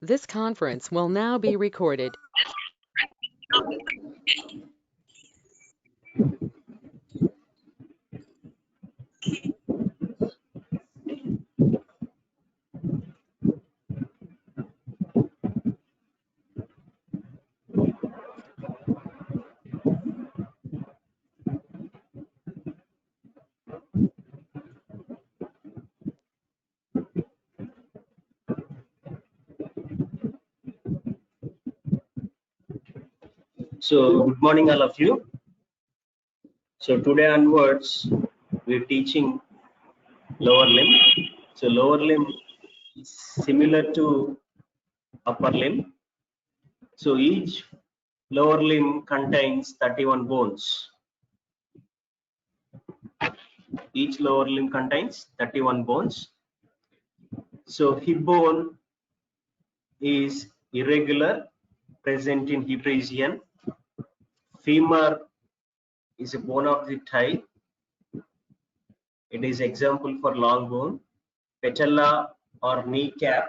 This conference will now be recorded. So, good morning, all of you. So, today onwards, we're teaching lower limb. So, lower limb is similar to upper limb. So, each lower limb contains 31 bones. Each lower limb contains 31 bones. So, hip bone is irregular, present in hip region. Femur is a bone of the thigh. It is example for long bone. Patella or kneecap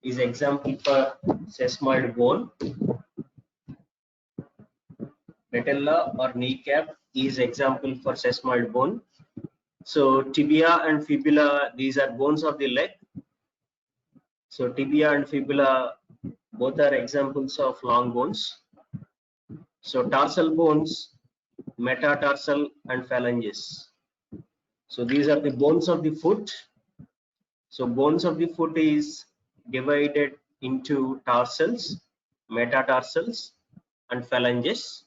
is example for sesamoid bone. Patella or kneecap is example for sesamoid bone. So tibia and fibula, these are bones of the leg. So tibia and fibula both are examples of long bones. So tarsal bones, metatarsal and phalanges. So these are the bones of the foot. So bones of the foot is divided into tarsals, metatarsals and phalanges.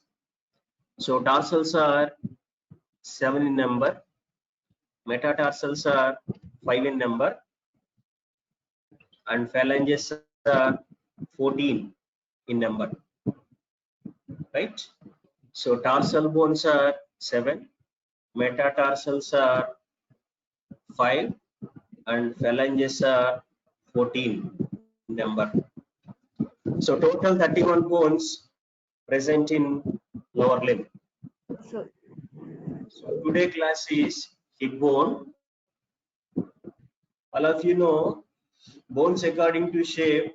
So tarsals are 7 in number, metatarsals are 5 in number, and phalanges are 14 in number, right? So tarsal bones are 7, metatarsals are 5, and phalanges are 14 in number. So total 31 bones present in lower limb. So today class is hip bone. All of you know bones according to shape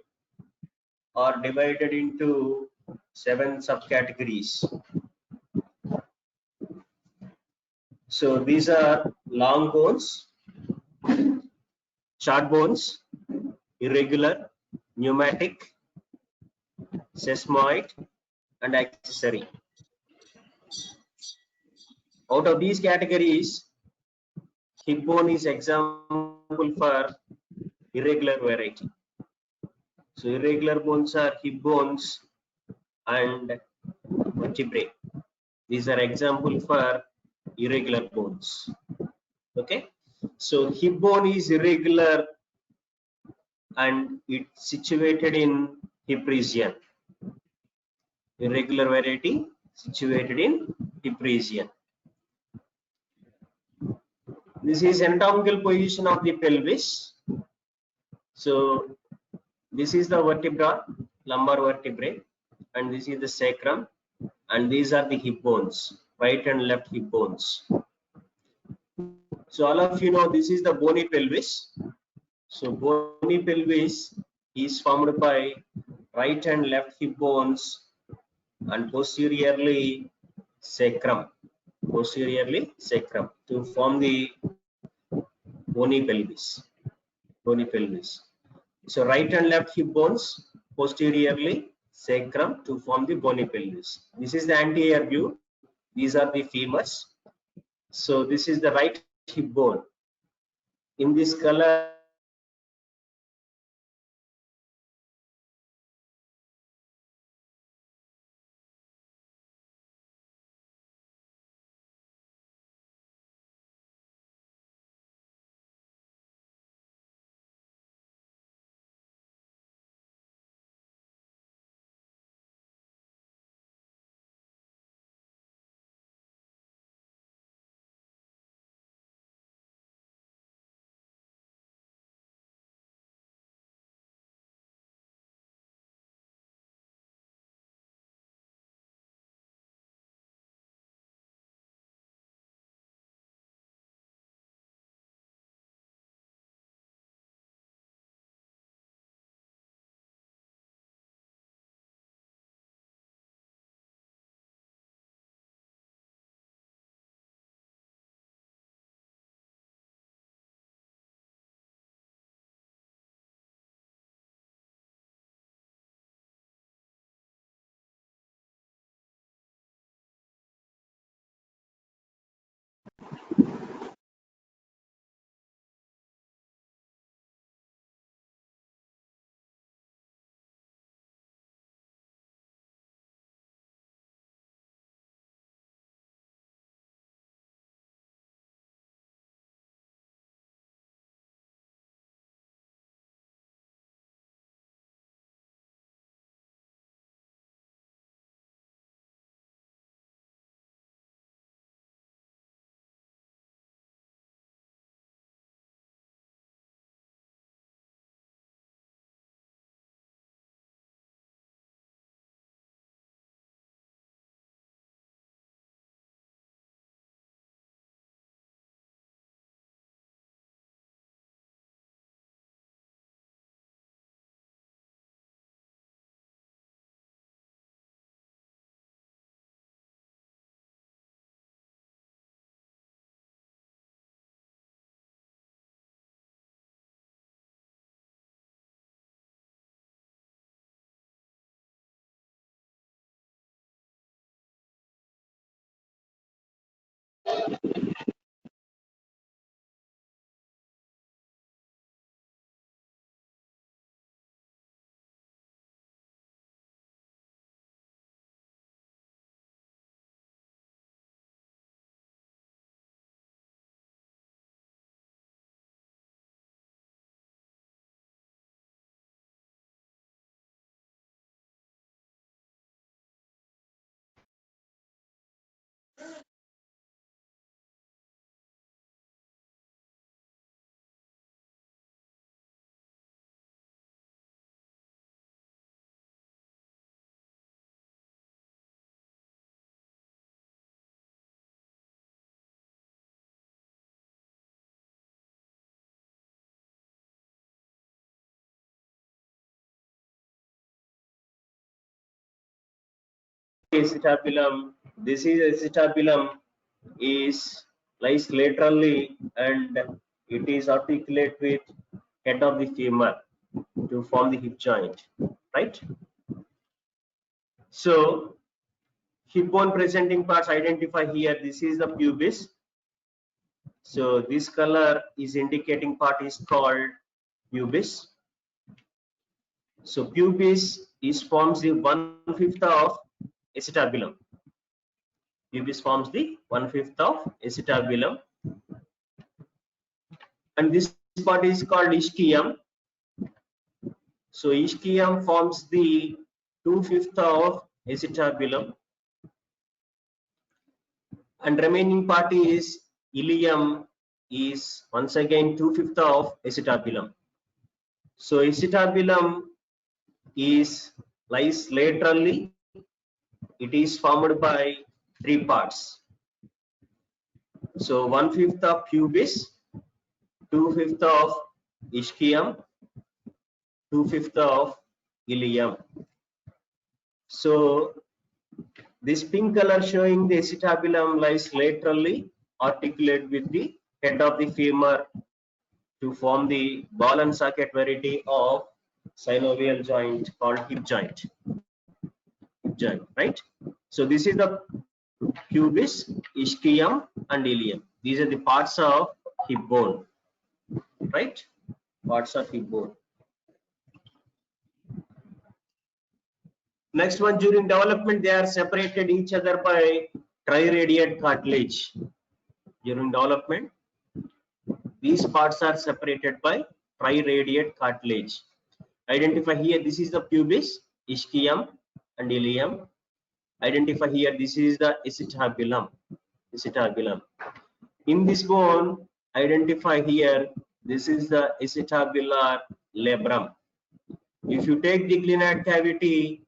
are divided into 7 subcategories. So these are long bones, short bones, irregular, pneumatic, sesamoid, and accessory. Out of these categories, hip bone is example for irregular variety. So irregular bones are hip bones and vertebrae. These are example for irregular bones. Okay, so hip bone is irregular and it's situated in hip region. Irregular variety situated in hip region. This is anatomical position of the pelvis. So this is the vertebra, lumbar vertebrae, and this is the sacrum, and these are the hip bones, right and left hip bones. So all of you know this is the bony pelvis. So bony pelvis is formed by right and left hip bones and posteriorly sacrum to form the bony pelvis. So right and left hip bones, posteriorly sacrum to form the bony pelvis. This is the anterior view. These are the femurs. So this is the right hip bone. In this color acetabulum. This is acetabulum is lies laterally and it is articulate with head of the femur to form the hip joint, right? So hip bone presenting parts identify here. This is the pubis. So this color is indicating part is called pubis. So pubis is forms the 1/5 of acetabulum. Pubis forms the 1/5 of acetabulum, and this part is called ischium. So ischium forms the 2/5 of acetabulum, and remaining part is ilium is once again 2/5 of acetabulum. So acetabulum is lies laterally. It is formed by three parts. So 1/5 of pubis, 2/5 of ischium, 2/5 of ilium. So this pink color showing the acetabulum lies laterally articulate with the head of the femur to form the ball and socket variety of synovial joint called hip joint. Hip joint, right? So this is the pubis, ischium, and ilium. These are the parts of hip bone, right? Parts of hip bone. Next one, during development, they are separated each other by triradiate cartilage. During development, these parts are separated by triradiate cartilage. Identify here, this is the pubis, ischium, and ilium. Identify here, this is the acetabulum. Acetabulum. In this bone, identify here, this is the acetabular labrum. If you take the glenoid cavity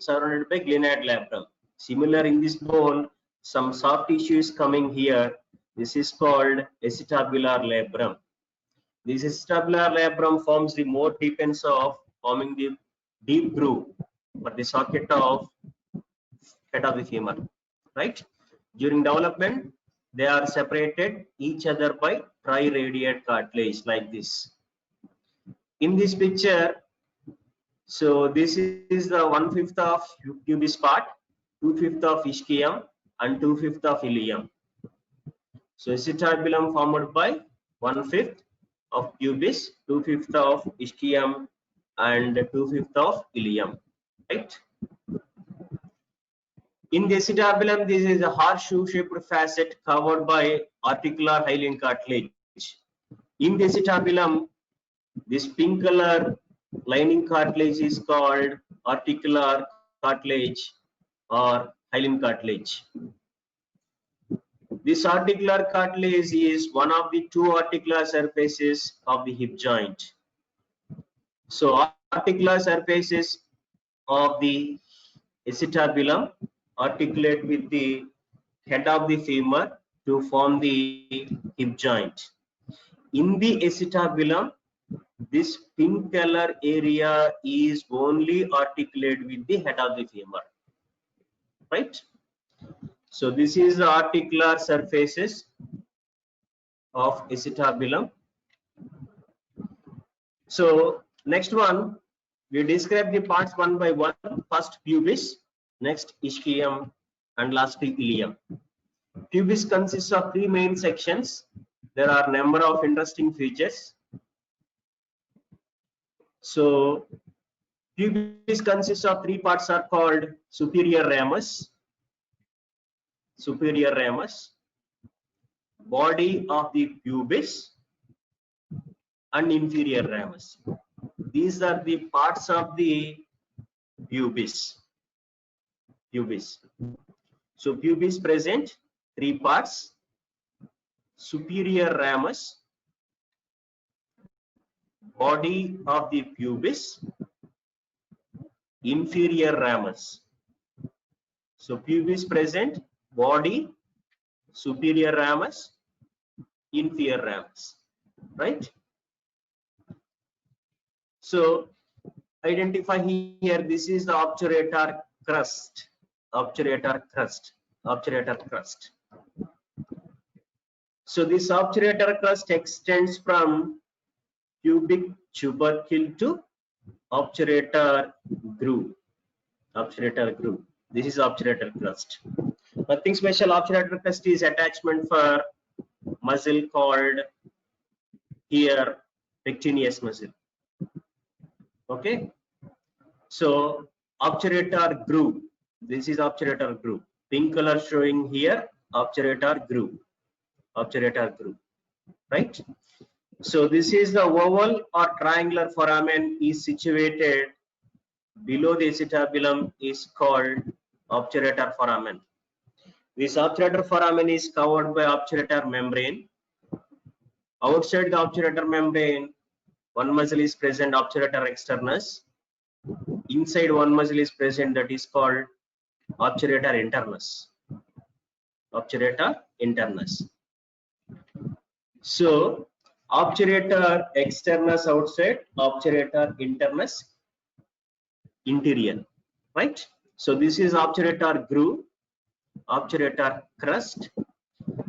surrounded by glenoid labrum. Similar in this bone, some soft tissue is coming here. This is called acetabular labrum. This acetabular labrum forms the more defense of forming the deep groove for the socket of head of the femur, right? During development, they are separated each other by triradiate cartilage like this. In this picture, so this is the 1/5 of pubis part, 2/5 of ischium, and 2/5 of ilium. So acetabulum formed by 1/5 of pubis, 2/5 of ischium, and 2/5 of ilium, right? In the acetabulum, this is a horseshoe-shaped facet covered by articular hyaline cartilage. In the acetabulum, this pink color lining cartilage is called articular cartilage or hyaline cartilage. This articular cartilage is one of the two articular surfaces of the hip joint. So articular surfaces of the acetabulum articulate with the head of the femur to form the hip joint. In the acetabulum, this pink color area is only articulate with the head of the femur, right? So this is the articular surfaces of acetabulum. So next one, we describe the parts one by one. First pubis, next ischium, and lastly ilium. Pubis consists of three main sections. There are a number of interesting features. So pubis consists of three parts are called superior ramus, body of the pubis, and inferior ramus. These are the parts of the pubis. So pubis present three parts: superior ramus, body of the pubis, inferior ramus. So pubis present body, superior ramus, inferior ramus, right? So identify here, this is the obturator crust, obturator crust, obturator crust. So this obturator crust extends from pubic tubercle to obturator groove. Obturator groove. This is obturator crust. Nothing special. Obturator crust is attachment for muscle called here pectineus muscle. Okay. So obturator groove. This is obturator groove. Pink color showing here obturator groove. Obturator groove. Right. So this is the oval or triangular foramen is situated below the acetabulum is called obturator foramen. This obturator foramen is covered by obturator membrane. Outside the obturator membrane, one muscle is present, obturator externus. Inside one muscle is present, that is called obturator internus. Obturator internus. So obturator externus outside, obturator internus interior, right? So this is obturator groove, obturator crust.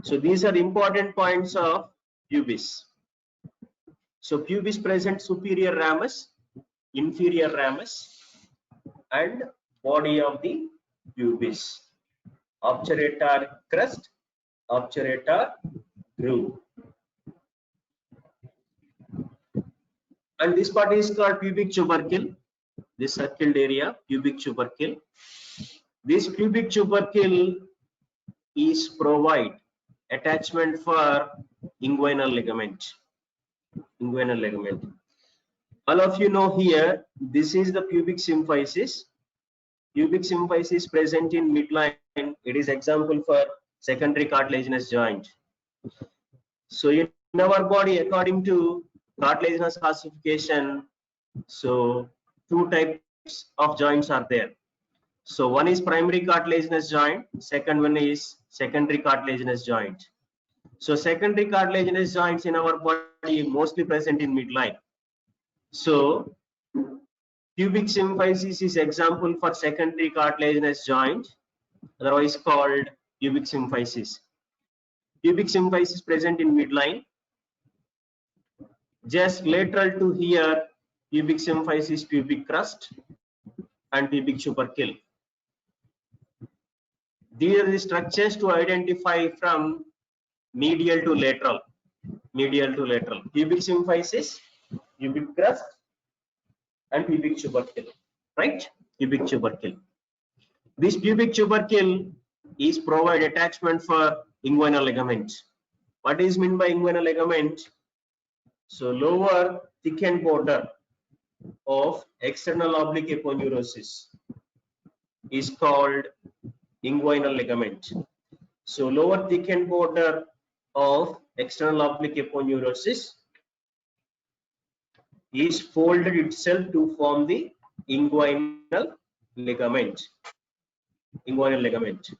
So these are important points of pubis. So pubis presents superior ramus, inferior ramus, and body of the pubis. Obturator crust, obturator groove. And this part is called pubic tubercle. This circled area, pubic tubercle. This pubic tubercle is provide attachment for inguinal ligament. Inguinal ligament. All of you know here, this is the pubic symphysis. Pubic symphysis present in midline. It is example for secondary cartilaginous joint. So in our body, according to cartilaginous ossification, so two types of joints are there. So one is primary cartilaginous joint, second one is secondary cartilaginous joint. So secondary cartilaginous joints in our body mostly present in midline. So pubic symphysis is example for secondary cartilaginous joint, otherwise called pubic symphysis. Pubic symphysis present in midline. Just lateral to here, pubic symphysis, pubic crust, and pubic tubercle. These are the structures to identify from medial to lateral. Medial to lateral. Pubic symphysis, pubic crust, and pubic tubercle. Right? Pubic tubercle. This pubic tubercle is provide attachment for inguinal ligament. What is meant by inguinal ligament? So lower thickened border of external oblique aponeurosis is called inguinal ligament. So lower thickened border of external oblique aponeurosis is folded itself to form the inguinal ligament. Inguinal ligament.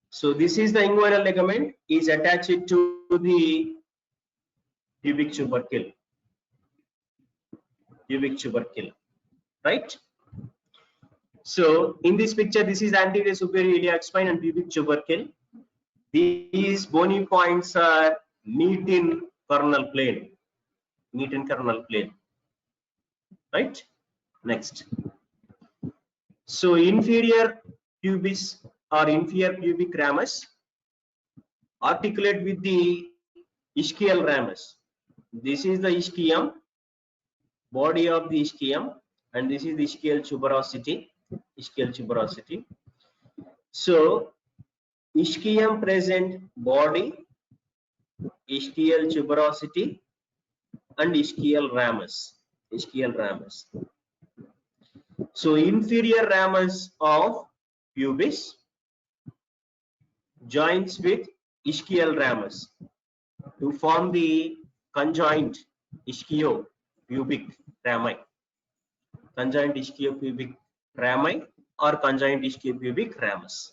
So this is the inguinal ligament is attached to the pubic tubercle. Pubic tubercle, right? So in this picture, this is anterior superior iliac spine and pubic tubercle. These bony points are meet in coronal plane. Meet in coronal plane, right? Next. So inferior pubis or inferior pubic ramus articulate with the ischial ramus. This is the ischium, body of the ischium, and this is the ischial tuberosity. Ischial tuberosity. So ischium present body, ischial tuberosity, and ischial ramus. Ischial ramus. So inferior ramus of pubis joins with ischial ramus to form the conjoint ischio-pubic rami. Conjoint ischio-pubic rami or conjoint ischio-pubic ramus.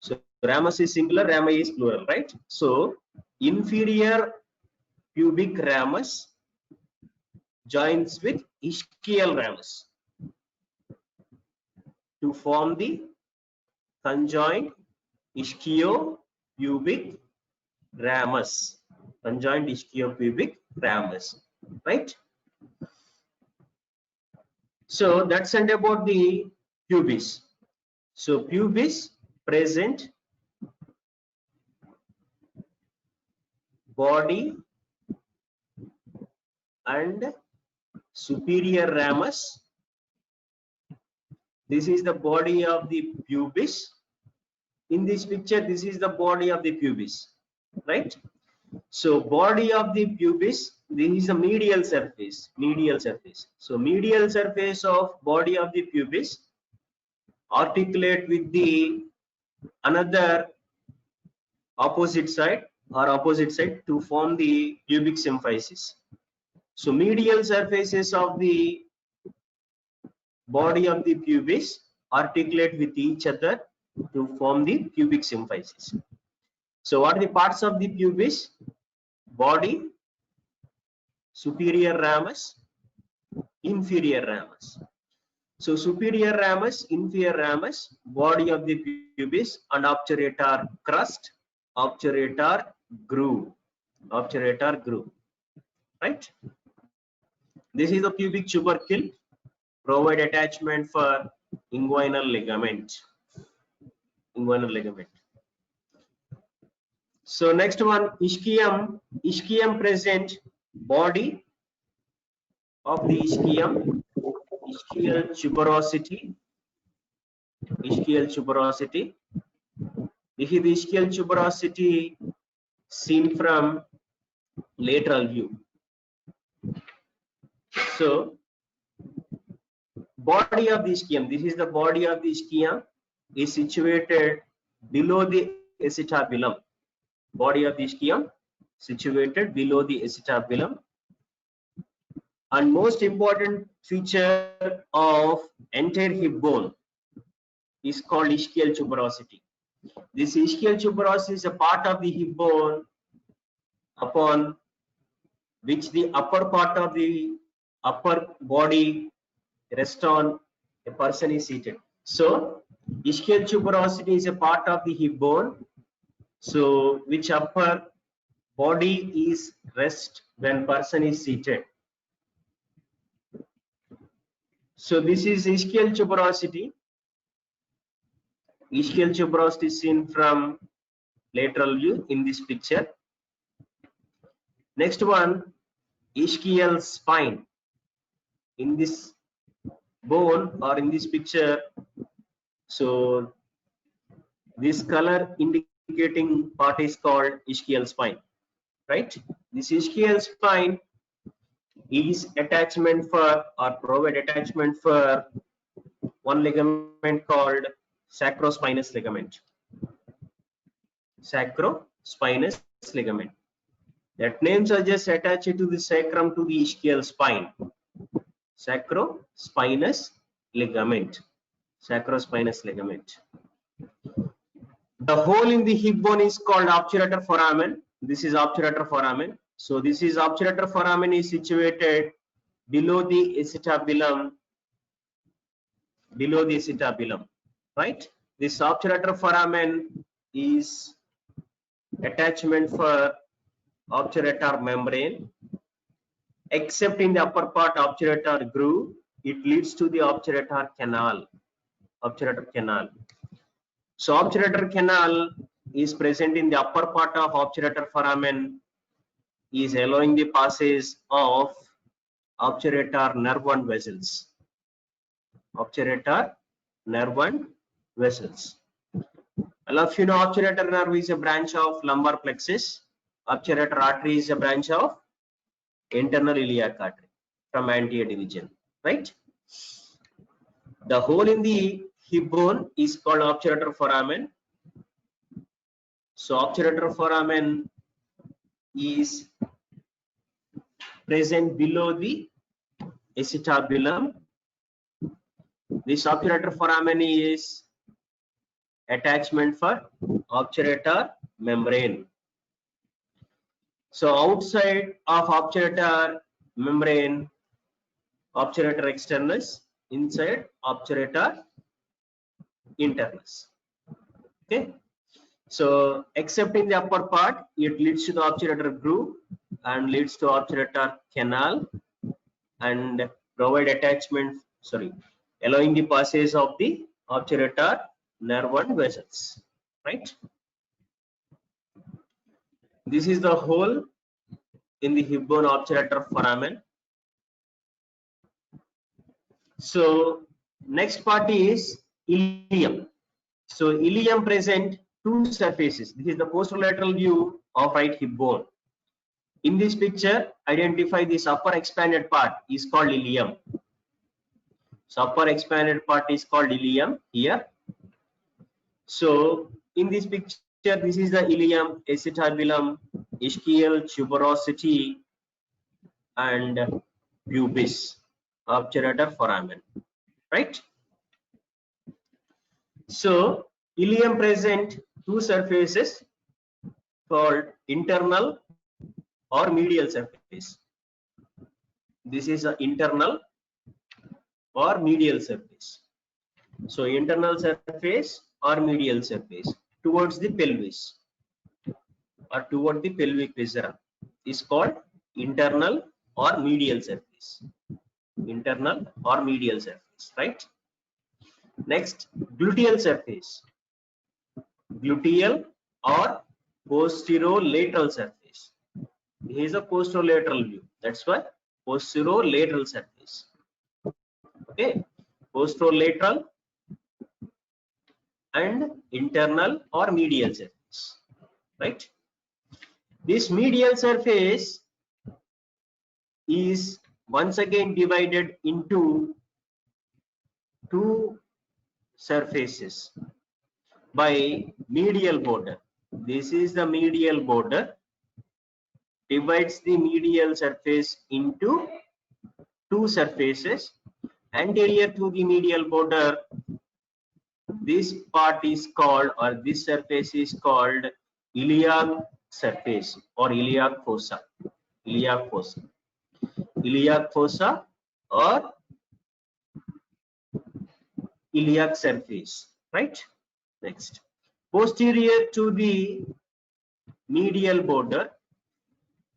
So ramus is singular, rami is plural, right? So inferior pubic ramus joins with ischial ramus. to form the conjoined ischiopubic ramus. Conjoined ischiopubic ramus, right? So that's and about the pubis. So pubis present body and superior ramus. This is the body of the pubis. In this picture, this is the body of the pubis, right? So body of the pubis, this is the medial surface. Medial surface. So medial surface of body of the pubis articulate with the another opposite side to form the pubic symphysis. So medial surfaces of the body of the pubis articulate with each other to form the pubic symphysis. So what are the parts of the pubis? Body, superior ramus, inferior ramus. So superior ramus, inferior ramus, body of the pubis, and obturator crust, obturator groove, right? This is the pubic tubercle, provide attachment for inguinal ligament. So next one, ischium present body of the ischium, ischial tuberosity. This is the ischial tuberosity seen from lateral view. So body of the ischium, this is the body of the ischium, is situated below the acetabulum. Body of the ischium situated below the acetabulum. And most important feature of entire hip bone is called ischial tuberosity. This ischial tuberosity is a part of the hip bone upon which the upper part of the upper body rests on a person is seated. So ischial tuberosity is a part of the hip bone, so which upper body is rest when person is seated. So this is ischial tuberosity. Ischial tuberosity is seen from lateral view in this picture. Next one, ischial spine. In this bone or in this picture, so this color indicating part is called ischial spine, right? This ischial spine is attachment for or provide attachment for one ligament called sacrospinous ligament. Sacrospinous ligament. That name suggests attached to the sacrum to the ischial spine. Sacrospinous ligament. Sacrospinous ligament. The hole in the hip bone is called obturator foramen. This is obturator foramen. So this is obturator foramen is situated below the acetabulum. Right? This obturator foramen is attachment for obturator membrane. Except in the upper part obturator groove, it leads to the obturator canal. So obturator canal is present in the upper part of obturator foramen, is allowing the passage of obturator nerve and vessels. Obturator nerve and vessels. All of you know obturator nerve is a branch of lumbar plexus. Obturator artery is a branch of internal iliac artery from anterior division, right? The hole in the hip bone is called obturator foramen. So obturator foramen is present below the acetabulum. This obturator foramen is attachment for obturator membrane. So outside of obturator membrane, obturator externus, inside obturator internus. Okay. So except in the upper part, it leads to the obturator groove and leads to obturator canal and provide attachment, allowing the passage of the obturator nerve and vessels, right? This is the hole in the hip bone obturator foramen. So next part is ilium. So ilium present two surfaces. This is the posterolateral view of right hip bone. In this picture, identify this upper expanded part is called ilium. So upper expanded part is called ilium here. So in this picture, this is the ilium, acetabulum, ischial tuberosity, and pubis, obturator foramen, right? So ilium present two surfaces called internal or medial surface. This is an internal or medial surface. So internal surface or medial surface towards the pelvis or toward the pelvic viscera is called internal or medial surface. Internal or medial surface, right? Next, gluteal surface. Gluteal or posterolateral surface. Here is a posterolateral view. That's why posterolateral surface. Okay, posterolateral and internal or medial surface, right? This medial surface is once again divided into two surfaces by medial border. This is the medial border, divides the medial surface into two surfaces. Anterior to the medial border, this part is called, or this surface is called, iliac surface or iliac fossa. Iliac fossa. Iliac fossa or iliac surface, right? Next, posterior to the medial border,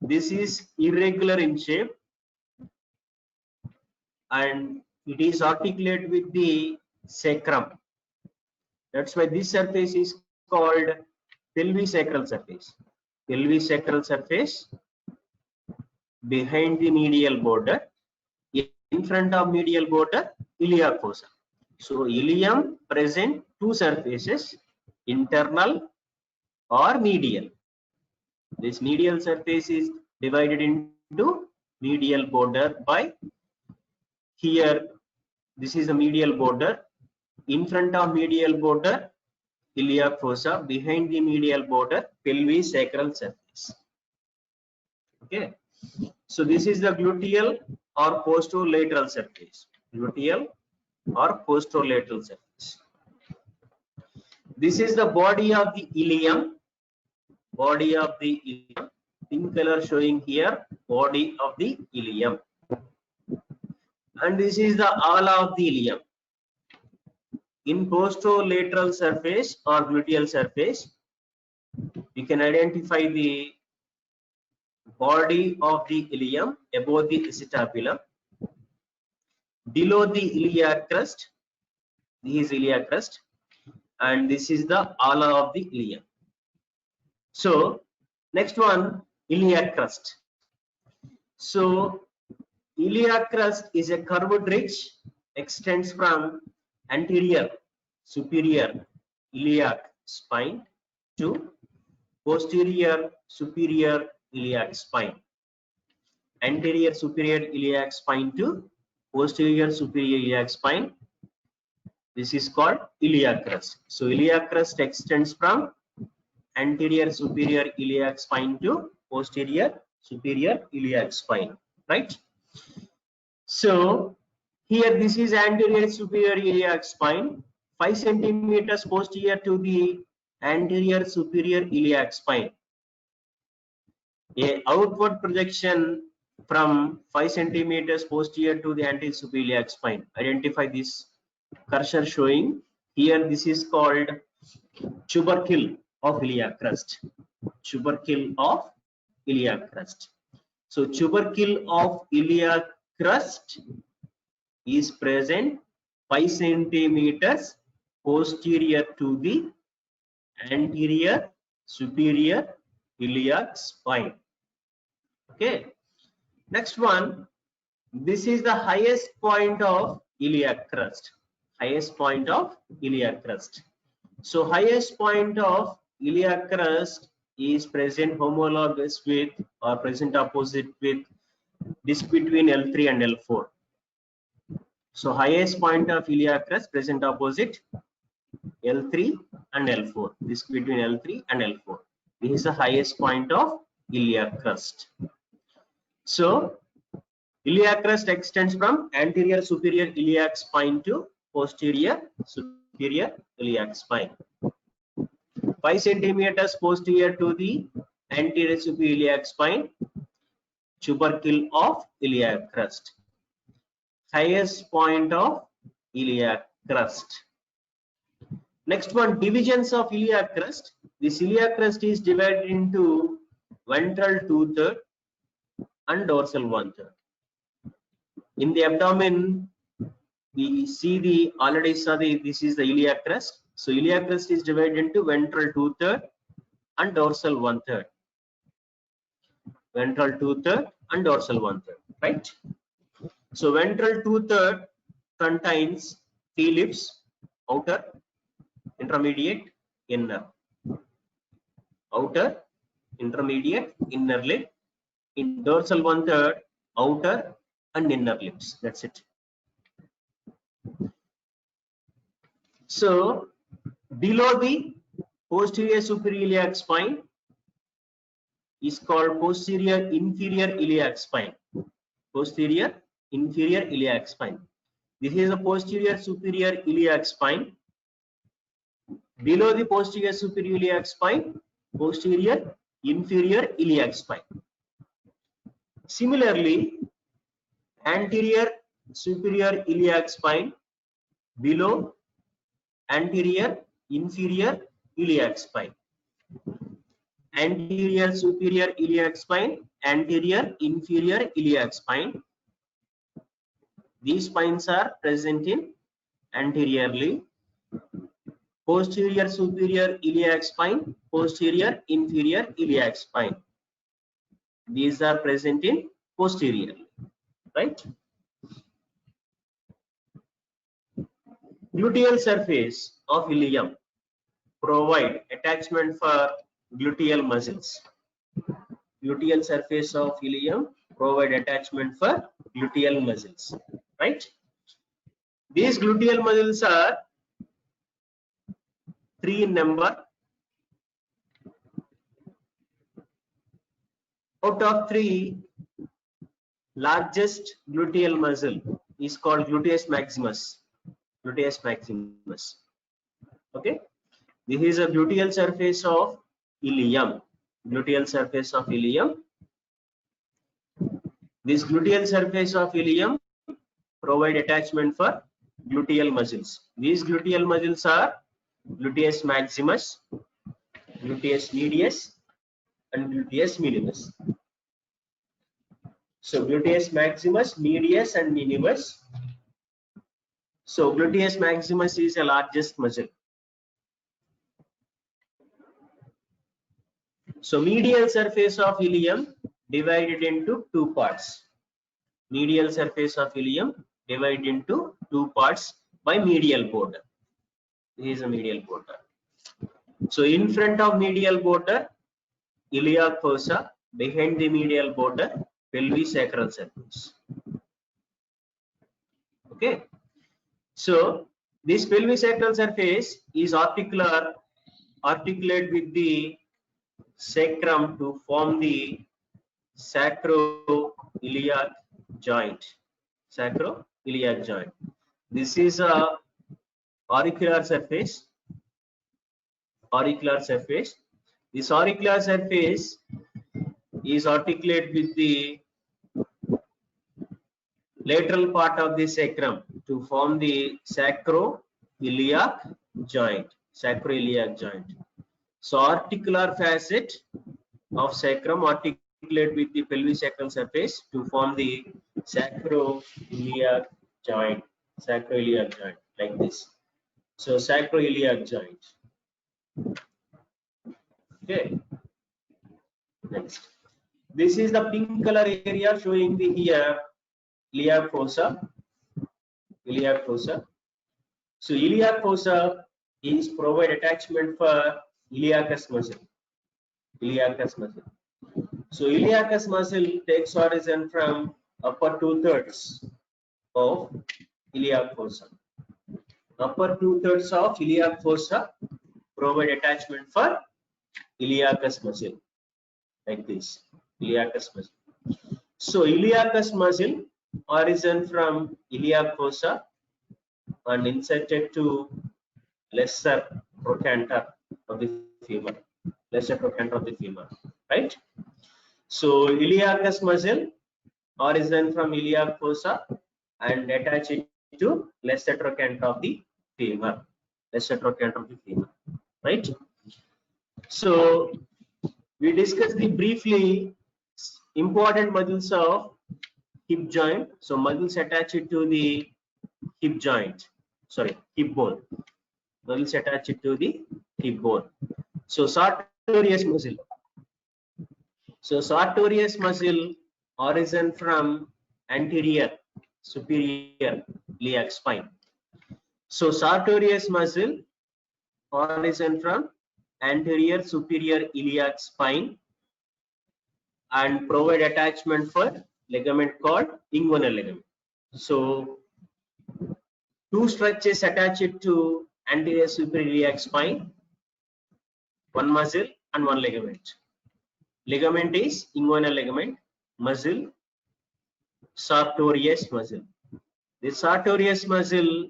this is irregular in shape and it is articulate with the sacrum. That's why this surface is called pelvisacral surface. Pelvisacral surface behind the medial border, in front of medial border, iliac fossa. So ilium present two surfaces, internal or medial. This medial surface is divided into medial border by, here this is the medial border, in front of medial border iliac fossa, behind the medial border pelvisacral surface. Okay, so this is the gluteal or posterolateral surface. Gluteal or posterolateral surface. This is the body of the ilium. Body of the ilium. Pink color showing here, body of the ilium. And this is the ala of the ilium. In posterolateral surface or gluteal surface, you can identify the body of the ilium above the acetabulum. Below the iliac crest, this is iliac crest, and this is the ala of the ilium. So next one, iliac crest. So iliac crest is a curved ridge, extends from anterior superior iliac spine to posterior superior iliac spine. Anterior superior iliac spine to posterior superior iliac spine. This is called iliac crest. So iliac crest extends from anterior superior iliac spine to posterior superior iliac spine, right? So here this is anterior superior iliac spine, 5 centimeters posterior to the anterior superior iliac spine. A outward projection from 5 centimeters posterior to the anterior superior iliac spine. Identify this cursor showing Here this is called tubercle of iliac crust. Tubercle of iliac crust. So tubercle of iliac crust is present 5 centimeters posterior to the anterior superior iliac spine. Okay. Next one, this is the highest point of iliac crust. Highest point of iliac crust. So highest point of iliac crust is present homologous with or present opposite with disc between L3 and L4. So highest point of iliac crust present opposite L3 and L4. Disc between L3 and L4. This is the highest point of iliac crust. So iliac crust extends from anterior superior iliac spine to posterior superior iliac spine. 5 centimeters posterior to the anterior superior iliac spine, tubercle of iliac crust. Highest point of iliac crust. Next one, divisions of iliac crust. This iliac crust is divided into ventral 2/3 and dorsal 1/3. In the abdomen, we see already saw this is the iliac crust. So iliac crust is divided into ventral 2/3 and dorsal 1/3. Ventral 2/3 and dorsal 1/3, right? So ventral 2/3 contains 3 lips, outer, intermediate, inner. Outer, intermediate, inner lip. In dorsal 1/3, outer and inner lips. That's it. So below the posterior superior iliac spine is called posterior inferior iliac spine. Posterior inferior iliac spine. This is a posterior superior iliac spine. Below the posterior superior iliac spine, posterior inferior iliac spine. Similarly, anterior superior iliac spine, below anterior inferior iliac spine. Anterior superior iliac spine, anterior inferior iliac spine. These spines are present in anteriorly. Posterior superior iliac spine, posterior inferior iliac spine. These are present in posteriorly, right? Gluteal surface of ilium provide attachment for gluteal muscles. Gluteal surface of ilium provide attachment for gluteal muscles, right? These gluteal muscles are 3 in number. Out of 3, largest gluteal muscle is called gluteus maximus. Gluteus maximus. Okay, this is a gluteal surface of ilium. Gluteal surface of ilium. This gluteal surface of ilium provide attachment for gluteal muscles. These gluteal muscles are gluteus maximus, gluteus medius, and gluteus minimus. So gluteus maximus, medius, and minimus. So gluteus maximus is the largest muscle. So medial surface of ilium divided into 2 parts. Medial surface of ilium divided into 2 parts by medial border. This is a medial border. So in front of medial border, iliac fossa. Behind the medial border, pelvisacral surface. Okay. So this pelvisacral surface is articulate with the sacrum to form the sacroiliac joint. Sacroiliac joint. This is a auricular surface. Auricular surface. This auricular surface is articulate with the lateral part of the sacrum to form the sacroiliac joint, sacroiliac joint. So articular facet of sacrum articulate with the pelvisacral surface to form the sacroiliac joint, like this. So sacroiliac joint. Okay. Next. This is the pink color area showing the here iliac fossa. Iliac fossa. So iliac fossa is provide attachment for iliacus muscle. Iliacus muscle. So iliacus muscle takes origin from upper 2/3 of iliac fossa. Upper 2/3 of iliac fossa provide attachment for iliacus muscle, like this. Iliacus muscle. So iliacus muscle origin from iliac fossa and inserted to lesser trochanter of the femur. Lesser trochanter of the femur, right? So iliacus muscle origin from iliac fossa and attach it to lesser trochanter of the femur. Lesser trochanter of the femur, right? So we discussed the briefly important muscles of hip joint. So muscles attached to the hip joint, sorry, hip bone. Muscles attached to the hip bone. So sartorius muscle. So sartorius muscle origin from anterior superior iliac spine. So sartorius muscle origin from anterior superior iliac spine and provide attachment for ligament called inguinal ligament. So two structures attached to anterior superior iliac spine, one muscle and one ligament. Ligament is inguinal ligament, muscle sartorius muscle. The sartorius muscle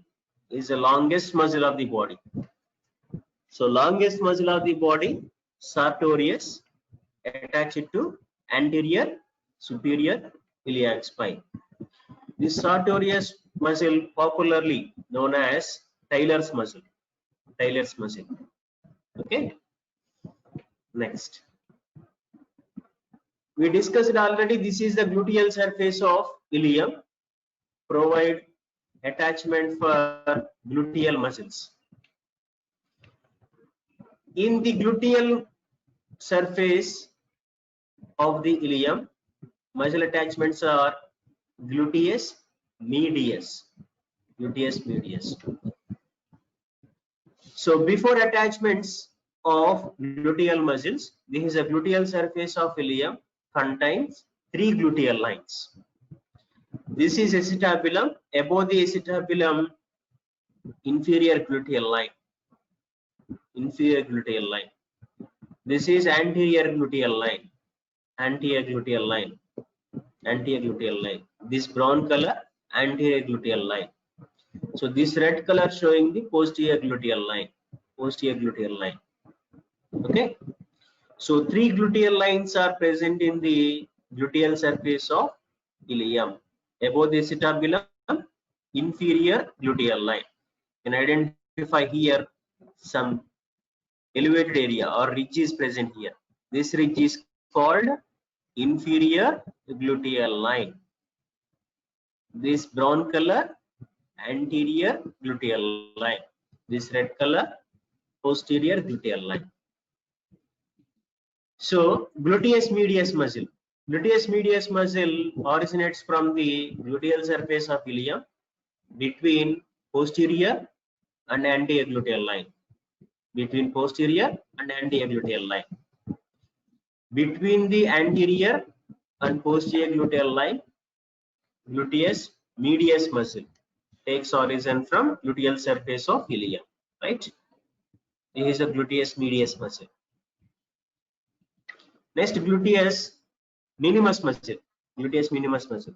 is the longest muscle of the body. So longest muscle of the body, sartorius, attached to anterior superior iliac spine. This sartorius muscle popularly known as Taylor's muscle. Taylor's muscle. Okay. Next. We discussed already. This is the gluteal surface of ilium. Provide attachment for gluteal muscles. In the gluteal surface of the ilium, muscle attachments are gluteus medius. Gluteus medius. So before attachments of gluteal muscles, this is a gluteal surface of ilium contains three gluteal lines. This is acetabulum. Above the acetabulum, inferior gluteal line. Inferior gluteal line. This is anterior gluteal line. Anterior gluteal line. Anterior gluteal line. This brown color, anterior gluteal line. So this red color showing the posterior gluteal line. Posterior gluteal line. Okay. So three gluteal lines are present in the gluteal surface of ilium. Above the acetabulum, inferior gluteal line. You can identify here some elevated area or ridge is present here. This ridge is called inferior gluteal line. This brown color, anterior gluteal line. This red color, posterior gluteal line. So gluteus medius muscle. Gluteus medius muscle originates from the gluteal surface of ilium between posterior and anterior gluteal line. Between posterior and anterior gluteal line. Between the anterior and posterior gluteal line, gluteus medius muscle takes origin from gluteal surface of ilium, right? This is a gluteus medius muscle. Next, gluteus minimus muscle. Gluteus minimus muscle.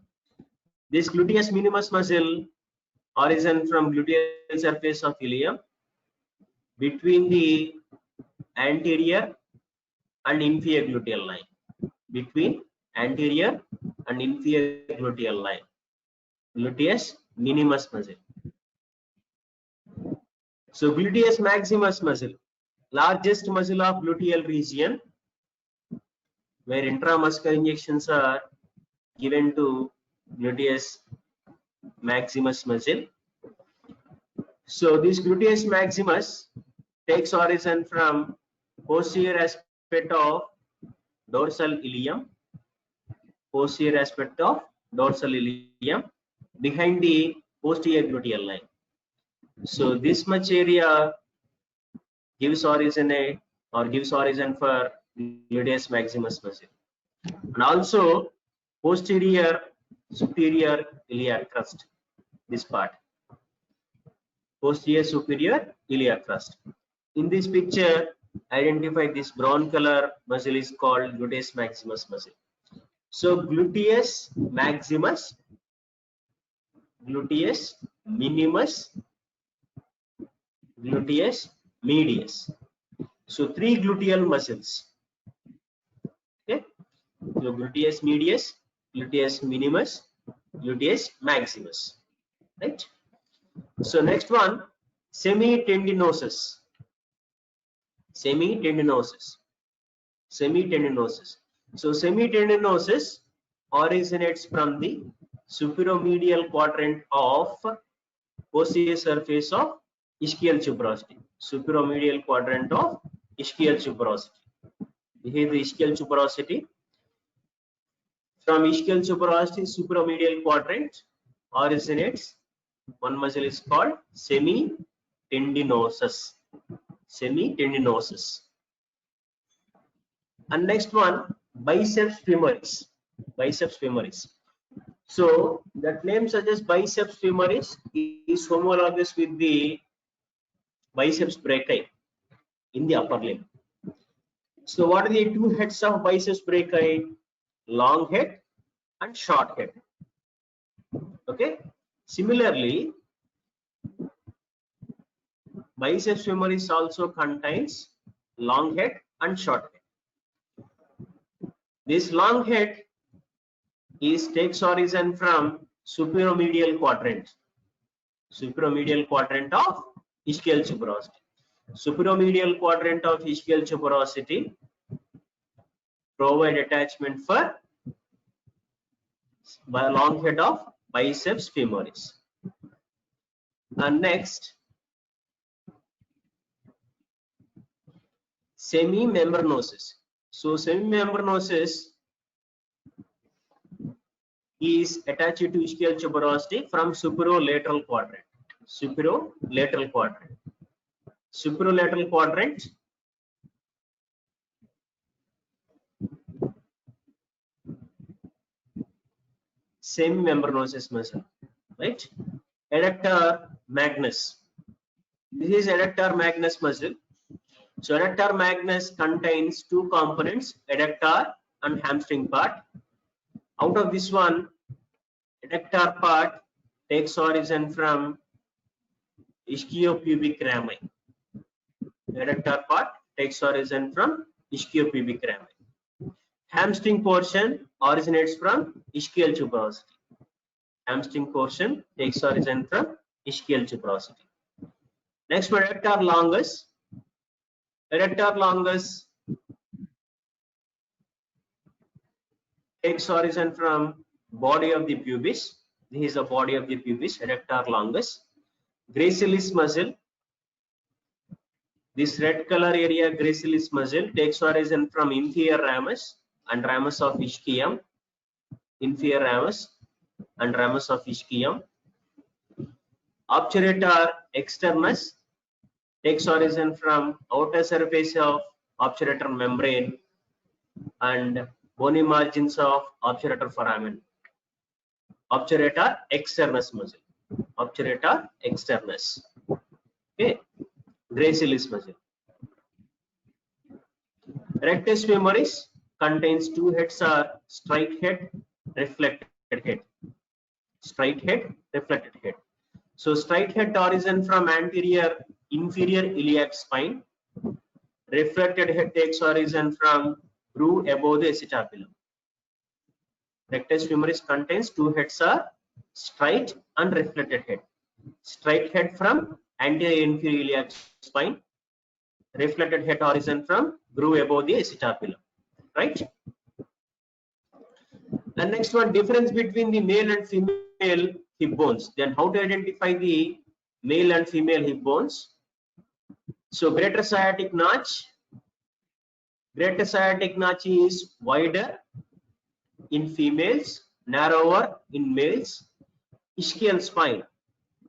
This gluteus minimus muscle origin from gluteal surface of ilium between the anterior and inferior gluteal line. Between anterior and inferior gluteal line. Gluteus minimus muscle. So gluteus maximus muscle, largest muscle of gluteal region, where intramuscular injections are given to gluteus maximus muscle. So this gluteus maximus takes origin from posterior aspect of dorsal ilium, posterior aspect of dorsal ilium behind the posterior gluteal line. So this much area gives origin for gluteus maximus muscle, and also posterior superior iliac crust. This part, posterior superior iliac crust. In this picture, identify this brown color muscle is called gluteus maximus muscle. So gluteus maximus, gluteus minimus, gluteus medius. So three gluteal muscles. Okay. So gluteus medius, gluteus minimus, gluteus maximus. Right. So next one, semitendinosus. Semitendinosus. Semitendinosus. So semitendinosus originates from the superomedial quadrant of posterior surface of ischial tuberosity. Superomedial quadrant of ischial tuberosity. Here the ischial tuberosity. From ischial tuberosity, superomedial quadrant originates. One muscle is called semitendinosus. Semitendinosus. And next one, biceps femoris. Biceps femoris. So that name suggests biceps femoris is homologous with the biceps brachii in the upper limb. So what are the two heads of biceps brachii? Long head and short head. Okay. Similarly, biceps femoris also contains long head and short head. This long head takes origin from superomedial quadrant. Superomedial quadrant of ischial tuberosity. Superomedial quadrant of ischial tuberosity provide attachment for long head of biceps femoris. And next, semimembranosus. So semimembranosus is attached to ischial tuberosity from superolateral quadrant. Superolateral quadrant. Superolateral quadrant semimembranosus muscle, right? Adductor magnus. This is adductor magnus muscle. So adductor magnus contains two components, adductor and hamstring part. Out of this one, adductor part takes origin from ischiopubic rami. Adductor part takes origin from ischiopubic rami. Hamstring portion originates from ischial tuberosity. Hamstring portion takes origin from ischial tuberosity. Next one, adductor longus. Adductor longus takes origin from body of the pubis. This is the body of the pubis, adductor longus. Gracilis muscle. This red color area, gracilis muscle, takes origin from inferior ramus and ramus of ischium. Inferior ramus and ramus of ischium. Obturator externus takes origin from outer surface of obturator membrane and bony margins of obturator foramen. Obturator externus muscle. Obturator externus. Okay. Gracilis muscle. Rectus femoris contains two heads are straight head, reflected head. Straight head, reflected head. So straight head origin from anterior inferior iliac spine. Reflected head takes origin from groove above the acetabulum. Rectus femoris contains two heads are straight and reflected head. Straight head from anterior inferior iliac spine, reflected head horizon from groove above the acetabulum, right? And next one, difference between the male and female hip bones. Then how to identify the male and female hip bones? So greater sciatic notch is wider in females, narrower in males. Ischial spine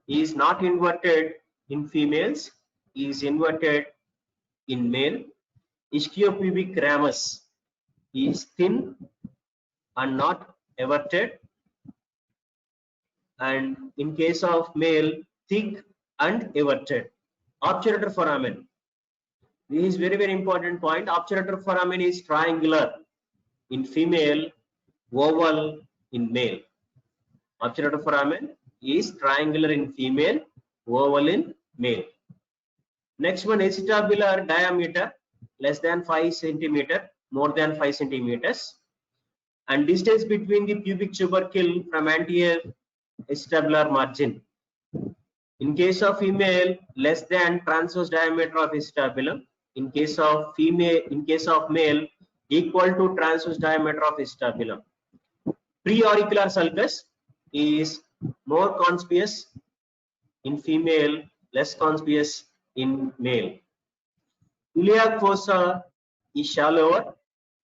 is not inverted in females, is inverted in male. Ischiopubic ramus is thin and not everted, and in case of male, thick and everted. Obturator foramen. This is very important point. Obturator foramen is triangular in female, oval in male. Obturator foramen is triangular in female, oval in male. Next one, acetabular diameter less than 5 centimeter, more than 5 centimeters, and distance between the pubic tubercle from anterior acetabular margin. In case of female, less than transverse diameter of acetabulum. In case of male, equal to transverse diameter of acetabulum. Preauricular sulcus is more conspicuous in female, less conspicuous in male. Iliac fossa is shallower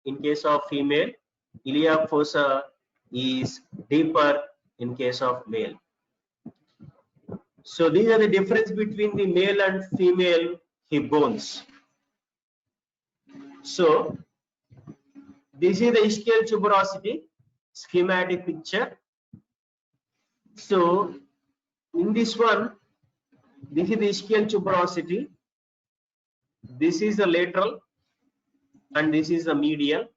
in case of female. Iliac fossa is deeper in case of male. So these are the difference between the male and female hip bones. So this is the ischial tuberosity schematic picture. So in this one, this is the ischial tuberosity. This is the lateral and this is the medial.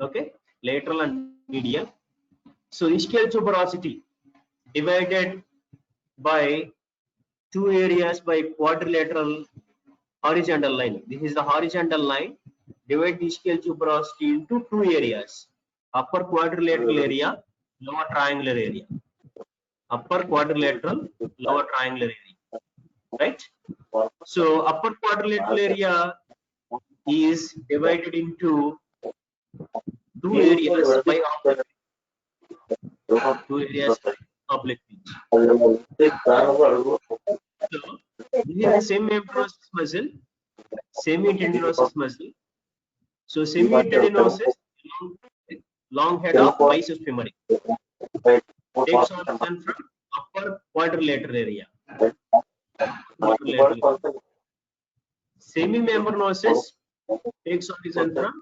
Okay, lateral and medial. So ischial tuberosity divided by two areas by quadrilateral horizontal line. This is the horizontal line. Divide the ischial tuberosity into two areas: upper quadrilateral area, lower triangular area. Upper quadrilateral, lower triangular area. Right? So upper quadrilateral area is divided into two areas by oblique. Two areas by oblique. So this is the semimembranosus muscle, semitendinosus muscle. So semitendinosus, long head of biceps femoris, takes origin from upper quadrilateral area. Semimembranosus takes origin from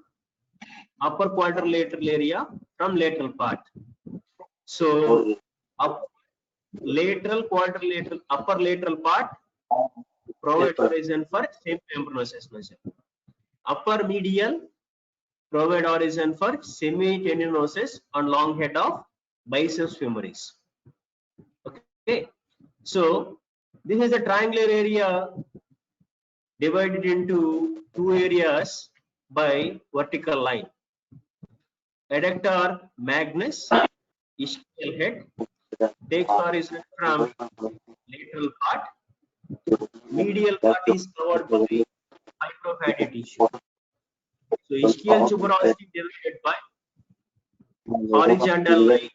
upper quadrilateral area from lateral part. So upper lateral part provides origin for semimembranosus muscle. Upper medial provide origin for semitendinosus and long head of biceps femoris. Okay, so this is a triangular area divided into two areas by vertical line. Adductor magnus, ischial head, takes origin from lateral part. Medial part is covered by fibrofatty tissue. So ischial tuberosity divided by horizontal line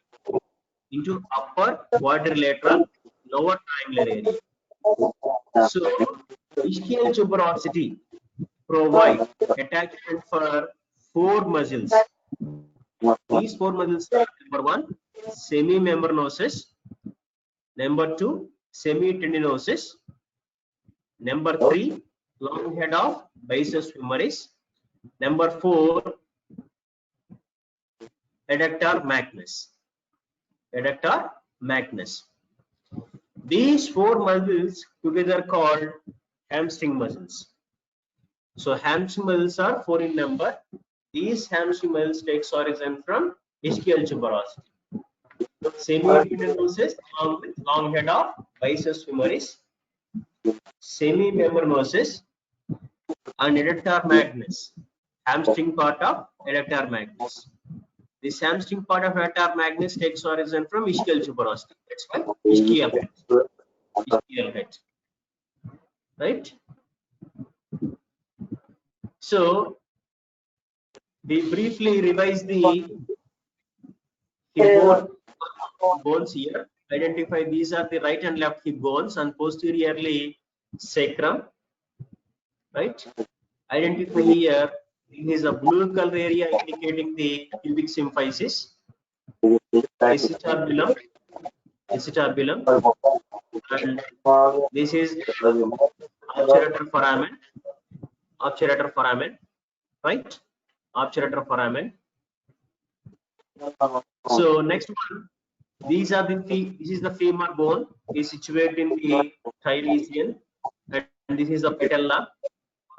into upper quadrilateral, lower triangular area. So ischial tuberosity provide attachment for four muscles. These four muscles are: number one, semimembranosus; number two, semitendinosus; number three, long head of biceps femoris; number four, adductor magnus. Adductor magnus. These four muscles together called hamstring muscles. So hamstring muscles are four in number. These hamstring muscles takes origin from ischial tuberosity. Semitendinosus along with long head of biceps femoris, semimembranosus, and adductor magnus, hamstring part of adductor magnus. This hamstring part of adductor magnus takes origin from ischial tuberosity. That's why ischial. ischial head, right? So we briefly revise the hip bone bones here. Identify these are the right and left hip bones, and posteriorly sacrum, right? Identify here is a blue color area indicating the pubic symphysis, acetabulum, and this is obturator foramen, right? Obturator foramen. So next one, these are the this is the femur bone, is situated in the thigh region, and this is the patella,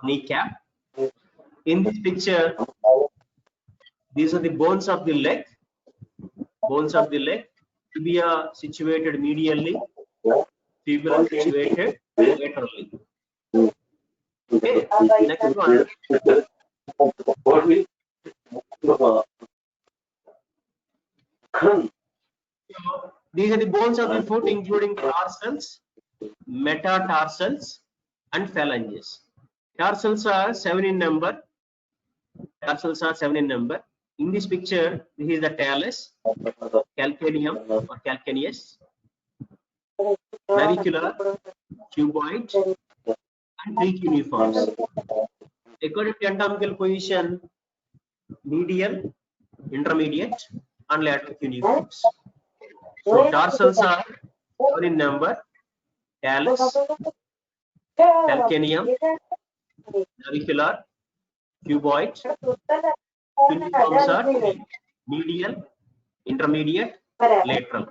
kneecap. In this picture, these are the bones of the leg. Bones of the leg. Tibia situated medially, fibula situated laterally. Okay. Next one. These are the bones of the foot, including tarsals, metatarsals, and phalanges. Tarsals are 7 in number. Tarsals are 7 in number. In this picture, this is the talus, calcaneum or calcaneus, navicular, cuboid, and tricuniforms. According to anatomical position, medial, intermediate, and lateral cuneiforms. So tarsals are 7 in number. Talus, calcaneum, navicular, cuboid. Cuneiforms are medial, intermediate, lateral.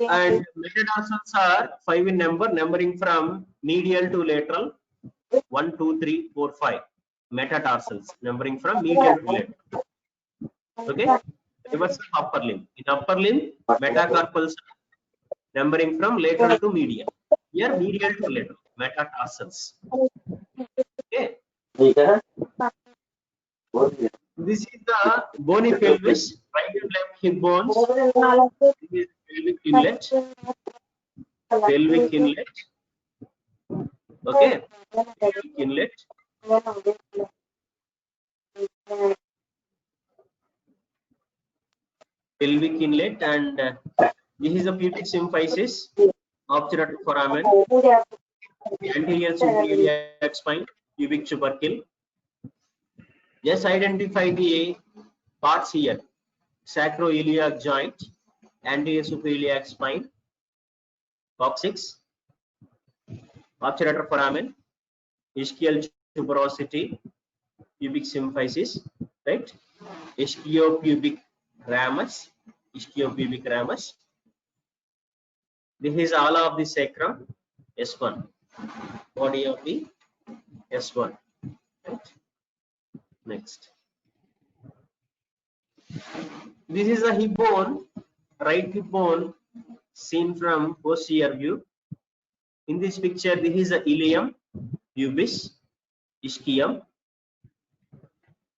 And metatarsals are 5 in number, numbering from medial to lateral. 1, 2, 3, 4, 5. Metatarsals, numbering from medial to lateral. Okay. Reverse of upper limb. In upper limb, metacarpals numbering from lateral to medial. Here, medial to lateral. Metatarsals. Okay. This is the bony pelvis, right and left hip bones. This is pelvic inlet. Pelvic inlet. Okay. Pelvic inlet. Pelvic inlet, and this is the pubic symphysis, obturator foramen, anterior suprailiac spine, pubic tubercle. Just identify the parts here: sacroiliac joint, anterior suprailiac spine, coccyx, obturator foramen, ischial tuberosity, pubic symphysis, right? Ischiopubic ramus, ischiopubic ramus. This is all of the sacrum, S1, body of the S1. Right? Next. This is the hip bone, right hip bone, seen from posterior view. In this picture, this is the ilium, pubis, ischium.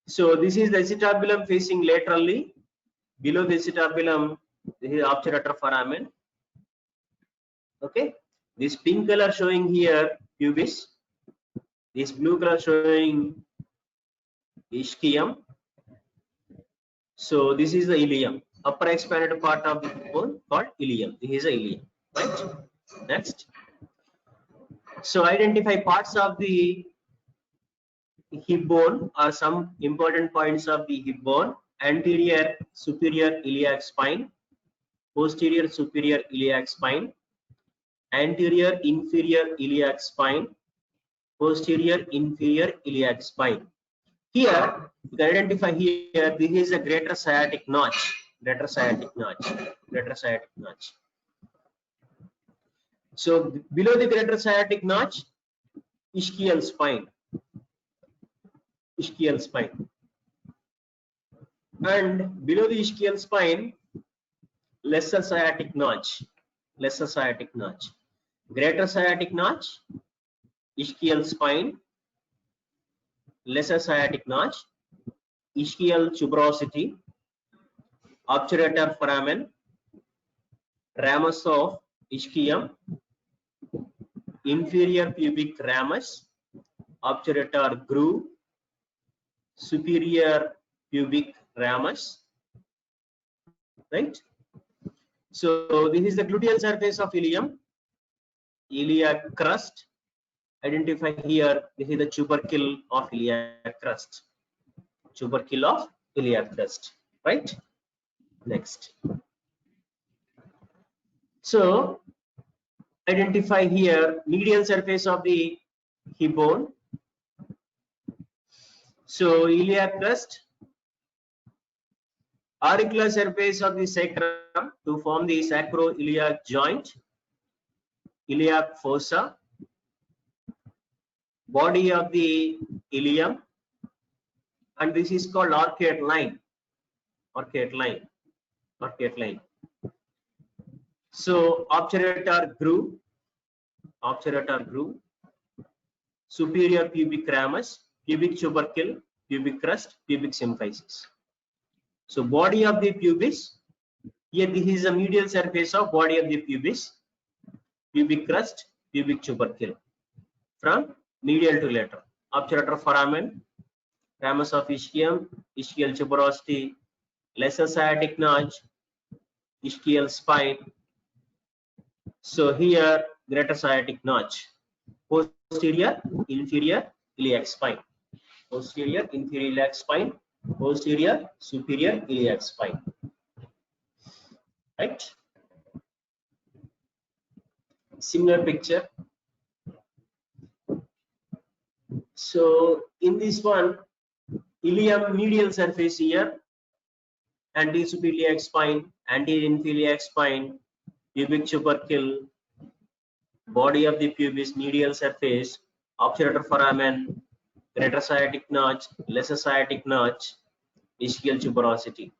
So this is the acetabulum facing laterally. Below the acetabulum, this is obturator foramen. Okay. This pink color showing here pubis. This blue color showing ischium. So this is the ilium, upper expanded part of the bone called ilium. This is the ilium, right? Next. So identify parts of the hip bone or some important points of the hip bone: anterior superior iliac spine, posterior superior iliac spine, anterior inferior iliac spine, posterior inferior iliac spine. Here, you can identify here, this is a greater sciatic notch, greater sciatic notch, greater sciatic notch. So below the greater sciatic notch, ischial spine, ischial spine. And below the ischial spine, lesser sciatic notch, lesser sciatic notch. Greater sciatic notch, ischial spine, lesser sciatic notch, ischial tuberosity, obturator foramen, ramus of ischium, inferior pubic ramus, obturator groove, superior pubic ramus, right? So this is the gluteal surface of ilium, iliac crust. Identify here, this is the tubercle of iliac crust, tubercle of iliac crust, right? Next. So identify here medial surface of the hip bone. So iliac crust, auricular surface of the sacrum to form the sacroiliac joint, iliac fossa, body of the ilium, and this is called arcuate line, arcuate line, arcuate line. So obturator groove, obturator groove, superior pubic ramus, pubic tubercle, pubic crust, pubic symphysis. So body of the pubis, here this is the medial surface of body of the pubis, pubic crust, pubic tubercle, from medial to lateral. Obturator foramen, ramus of ischium, ischial tuberosity, lesser sciatic notch, ischial spine. So here greater sciatic notch, posterior, inferior iliac spine, posterior, inferior iliac spine, posterior, superior iliac spine, right? Similar picture. So in this one, ilium medial surface here, anterior iliac spine, anterior inferior spine, pubic tubercle, body of the pubis, medial surface, obturator foramen, greater sciatic notch, lesser sciatic notch, ischial tuberosity.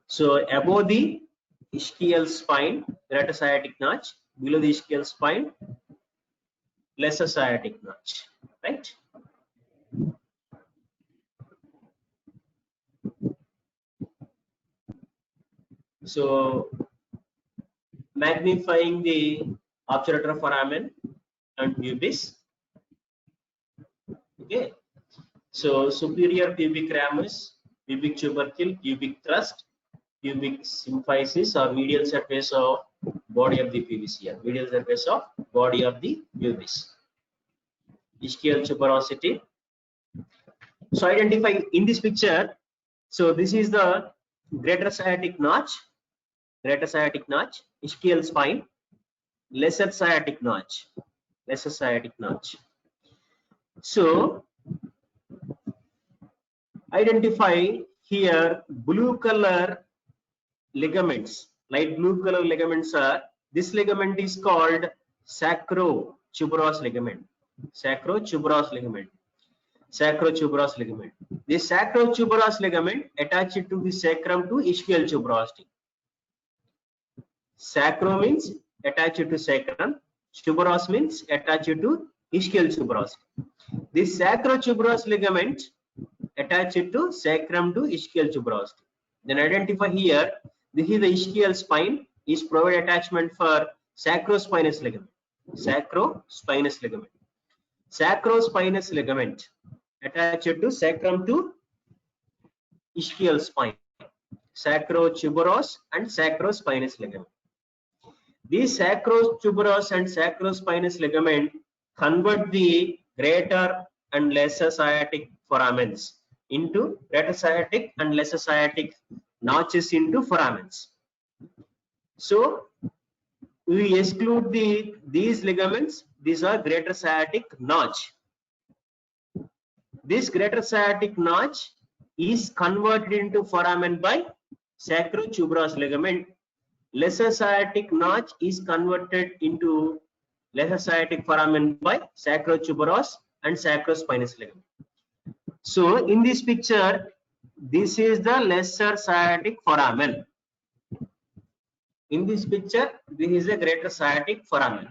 So above the ischial spine, greater sciatic notch, below the ischial spine, lesser sciatic notch, right? So magnifying the obturator foramen and pubis. Okay. So superior pubic ramus, pubic tubercle, pubic crust, pubic symphysis or medial surface of body of the pubis here. Medial surface of body of the pubis. Ischial tuberosity. So identify in this picture. So this is the greater sciatic notch, ischial spine, lesser sciatic notch, lesser sciatic notch. So identify here blue color ligaments, light blue color ligaments are, this ligament is called sacrotuberous ligament, sacrotuberous ligament, sacrotuberous ligament. This sacrotuberous ligament attached to the sacrum to ischial tuberosity. Sacro means attached to sacrum, tuberous means attached to ischial tuberosity. This sacrotuberous ligament attached to sacrum to ischial tuberosity. Then identify here, this is the ischial spine, is provide attachment for sacrospinous ligament. Sacrospinous ligament. Sacrospinous ligament attached to sacrum to ischial spine. Sacrotuberous and sacrospinous ligament. These sacrotuberous and sacrospinous ligament convert the greater and lesser sciatic foramens into greater sciatic and lesser sciatic notches into foramens. So we exclude these ligaments. These are greater sciatic notch. This greater sciatic notch is converted into foramen by sacrotuberous ligament. Lesser sciatic notch is converted into lesser sciatic foramen by sacrotuberous and sacrospinous ligament. So in this picture, this is the lesser sciatic foramen. In this picture, this is a greater sciatic foramen.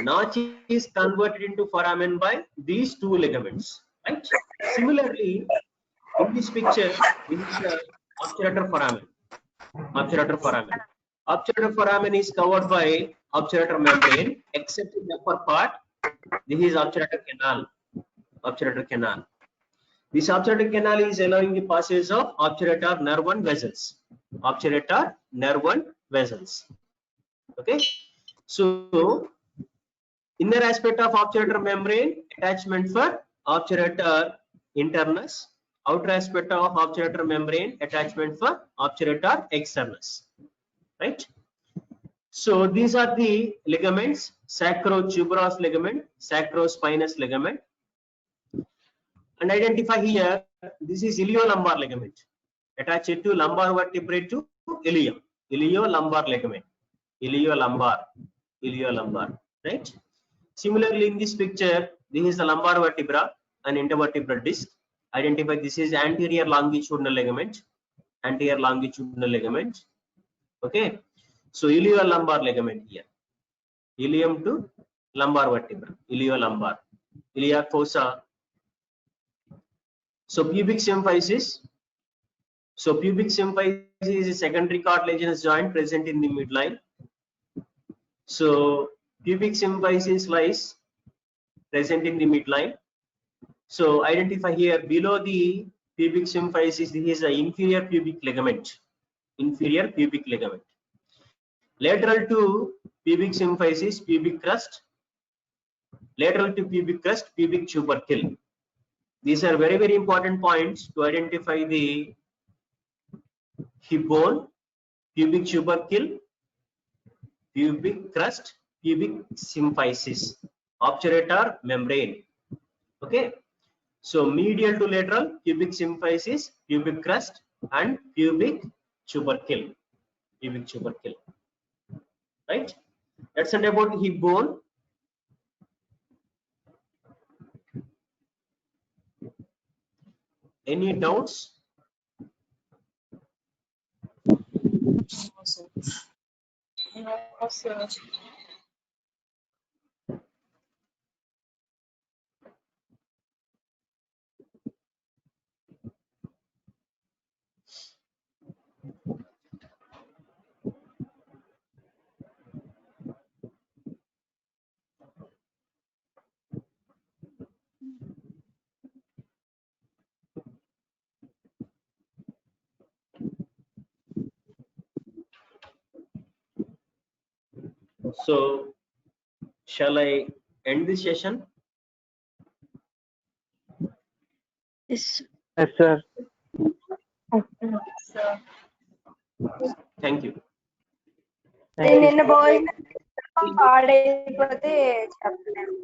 Notch is converted into foramen by these two ligaments, right? Similarly, in this picture, this is the obturator foramen. Obturator foramen. Obturator foramen is covered by obturator membrane, except in the upper part. This is obturator canal. Obturator canal. This obturator canal is allowing the passage of obturator nerve and vessels. Obturator nerve and vessels. Okay. So, inner aspect of obturator membrane, attachment for obturator internus. Outer aspect of obturator membrane, attachment for obturator externus. Right. So these are the ligaments: sacrotuberous ligament, sacrospinous ligament. And identify here, this is iliolumbar ligament attached to lumbar vertebrae to ilium. Iliolumbar ligament. Iliolumbar. Right. Similarly, in this picture, this is the lumbar vertebra and intervertebral disc. Identify this is anterior longitudinal ligament. Anterior longitudinal ligament. Okay. So iliolumbar ligament here. Ilium to lumbar vertebra. Iliolumbar. Iliac fossa. So pubic symphysis. So pubic symphysis is a secondary cartilaginous joint present in the midline. So pubic symphysis lies present in the midline. So identify here below the pubic symphysis, this is the inferior pubic ligament. Inferior pubic ligament. Lateral to pubic symphysis, pubic crust. Lateral to pubic crust, pubic tubercle. These are very, very important points to identify the hip bone, pubic tubercle, pubic crust, pubic symphysis, obturator membrane. Okay. So medial to lateral, pubic symphysis, pubic crust, and pubic tubercle. Pubic tubercle. Right. That's it about hip bone. Any doubts? No, sir. So shall I end this session? Yes. Yes, sir. Sir. Thank you. Thank you. నిన్న భోజనం పాడైపోతే చెప్పలేము.